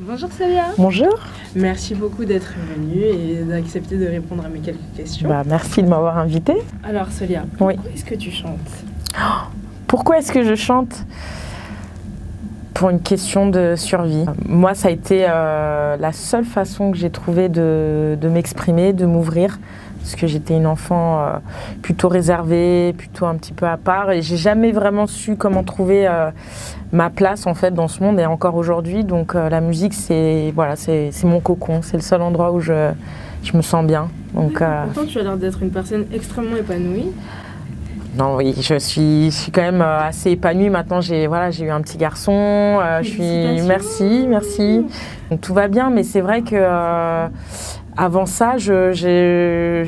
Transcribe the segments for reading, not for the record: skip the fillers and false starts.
Bonjour Solia. Bonjour. Merci beaucoup d'être venue et d'accepter de répondre à mes quelques questions. Merci de m'avoir invitée. Alors Solia, pourquoi est-ce que tu chantes? Pourquoi est-ce que je chante? Pour une question de survie. Moi, ça a été la seule façon que j'ai trouvé de m'exprimer, de m'ouvrir. Parce que j'étais une enfant plutôt réservée, plutôt un petit peu à part. Et j'ai jamais vraiment su comment trouver ma place en fait dans ce monde, et encore aujourd'hui. Donc la musique, c'est mon cocon. C'est le seul endroit où je me sens bien. Donc, pourtant, tu as l'air d'être une personne extrêmement épanouie. Non, oui, je suis quand même assez épanouie. Maintenant, j'ai eu un petit garçon. Merci. Donc, tout va bien, mais c'est vrai que avant ça,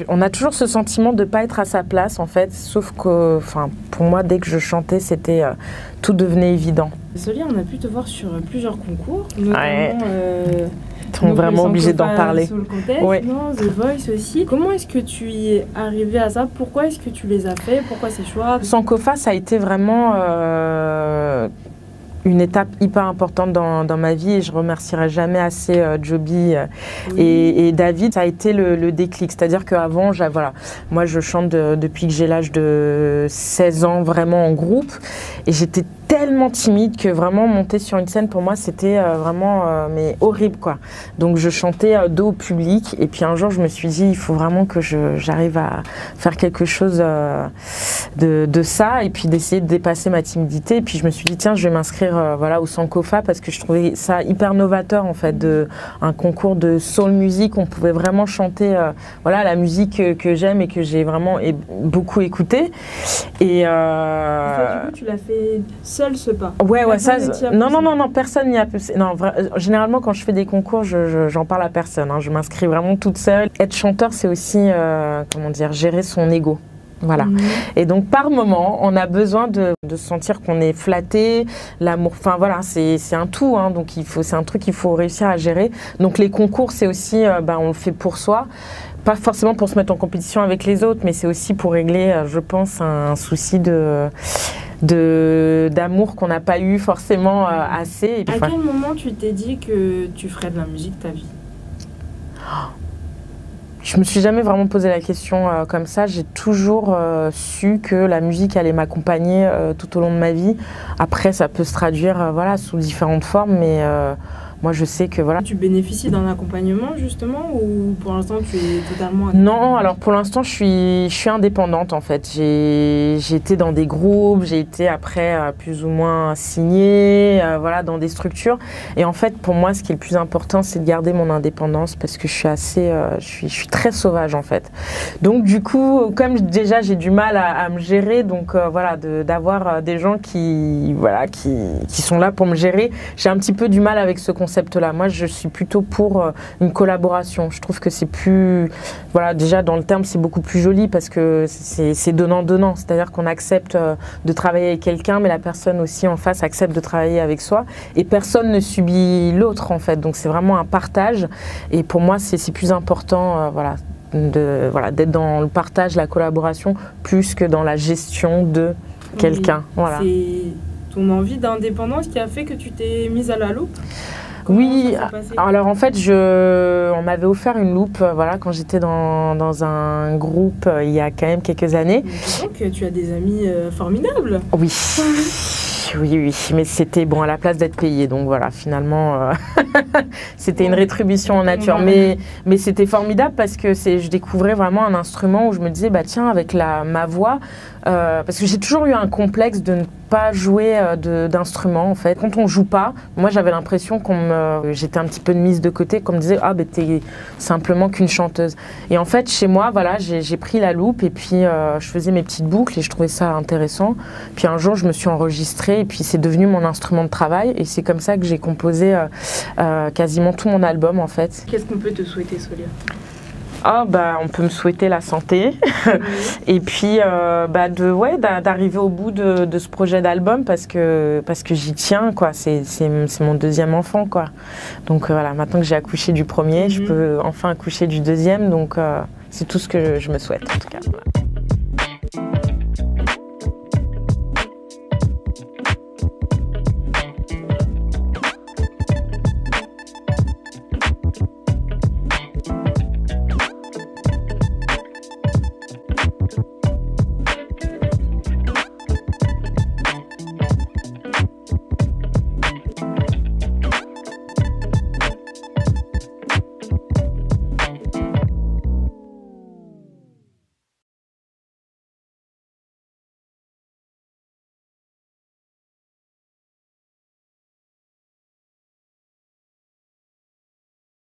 on a toujours ce sentiment de ne pas être à sa place, en fait. Sauf que, pour moi, dès que je chantais, tout devenait évident. Solia, on a pu te voir sur plusieurs concours, notamment. Ils sont vraiment obligés d'en parler. The Voice aussi. Comment est-ce que tu y es arrivé à ça? Pourquoi est-ce que tu les as fait? Pourquoi ces choix? Sankofa, ça a été vraiment une étape hyper importante dans ma vie, et je remercierai jamais assez Joby et David. Ça a été le déclic, c'est-à-dire qu'avant, moi je chante depuis que j'ai l'âge de 16 ans vraiment en groupe, et j'étais tellement timide que vraiment monter sur une scène pour moi c'était vraiment mais horrible quoi. Donc je chantais dos au public, et puis un jour je me suis dit il faut vraiment que j'arrive à faire quelque chose de ça, et puis d'essayer de dépasser ma timidité. Et puis je me suis dit tiens, je vais m'inscrire au Sankofa, parce que je trouvais ça hyper novateur en fait, un concours de soul music. On pouvait vraiment chanter la musique que j'aime et que j'ai vraiment beaucoup écouté. Et en fait, du coup, tu l'as fait seul ce pas? Non, personne n'y a poussé. Non, généralement quand je fais des concours, j'en parle à personne. Je m'inscris vraiment toute seule. Être chanteur, c'est aussi gérer son ego. Voilà. Et donc par moment, on a besoin de se sentir qu'on est flatté, l'amour. C'est un tout. Donc c'est un truc qu'il faut réussir à gérer. Donc les concours, c'est aussi, on le fait pour soi. Pas forcément pour se mettre en compétition avec les autres, mais c'est aussi pour régler, je pense, un souci d'amour qu'on n'a pas eu forcément assez. Et puis, à quel moment tu t'es dit que tu ferais de la musique ta vie? Je me suis jamais vraiment posé la question comme ça. J'ai toujours su que la musique allait m'accompagner tout au long de ma vie. Après, ça peut se traduire sous différentes formes, mais moi, je sais que Tu bénéficies d'un accompagnement justement, ou pour l'instant tu es totalement indépendante? Non, alors pour l'instant je suis indépendante en fait. J'ai été dans des groupes, j'ai été après plus ou moins signée, dans des structures. Et en fait pour moi ce qui est le plus important, c'est de garder mon indépendance, parce que je suis très sauvage en fait. Donc du coup, comme déjà j'ai du mal à me gérer, donc d'avoir des gens qui sont là pour me gérer, j'ai un petit peu du mal avec ce concept-là. Moi, je suis plutôt pour une collaboration. Je trouve que c'est plus... déjà, dans le terme, c'est beaucoup plus joli, parce que c'est donnant-donnant. C'est-à-dire qu'on accepte de travailler avec quelqu'un, mais la personne aussi en face accepte de travailler avec soi. Et personne ne subit l'autre, en fait. Donc, c'est vraiment un partage. Et pour moi, c'est plus important, d'être dans le partage, la collaboration, plus que dans la gestion de quelqu'un. Voilà. C'est ton envie d'indépendance qui a fait que tu t'es mise à la loupe? Oui, alors en fait, on m'avait offert une loupe quand j'étais dans un groupe il y a quand même quelques années. Donc tu as des amis formidables. Oui. Oui, mais c'était à la place d'être payé, donc finalement c'était une rétribution en nature, mais c'était formidable, parce que je découvrais vraiment un instrument où je me disais tiens, avec ma voix, parce que j'ai toujours eu un complexe de ne pas jouer d'instrument en fait. Quand on joue pas, moi j'avais l'impression j'étais un petit peu mise de côté, qu'on me disait t'es simplement qu'une chanteuse. Et en fait chez moi j'ai pris la loupe, et puis je faisais mes petites boucles et je trouvais ça intéressant. Puis un jour je me suis enregistrée, et puis c'est devenu mon instrument de travail, et c'est comme ça que j'ai composé quasiment tout mon album en fait. Qu'est-ce qu'on peut te souhaiter, Solia? On peut me souhaiter la santé et puis d'arriver au bout de ce projet d'album, parce que j'y tiens quoi. C'est mon deuxième enfant quoi. Donc maintenant que j'ai accouché du premier, je peux enfin accoucher du deuxième, donc C'est tout ce que je me souhaite en tout cas. Voilà.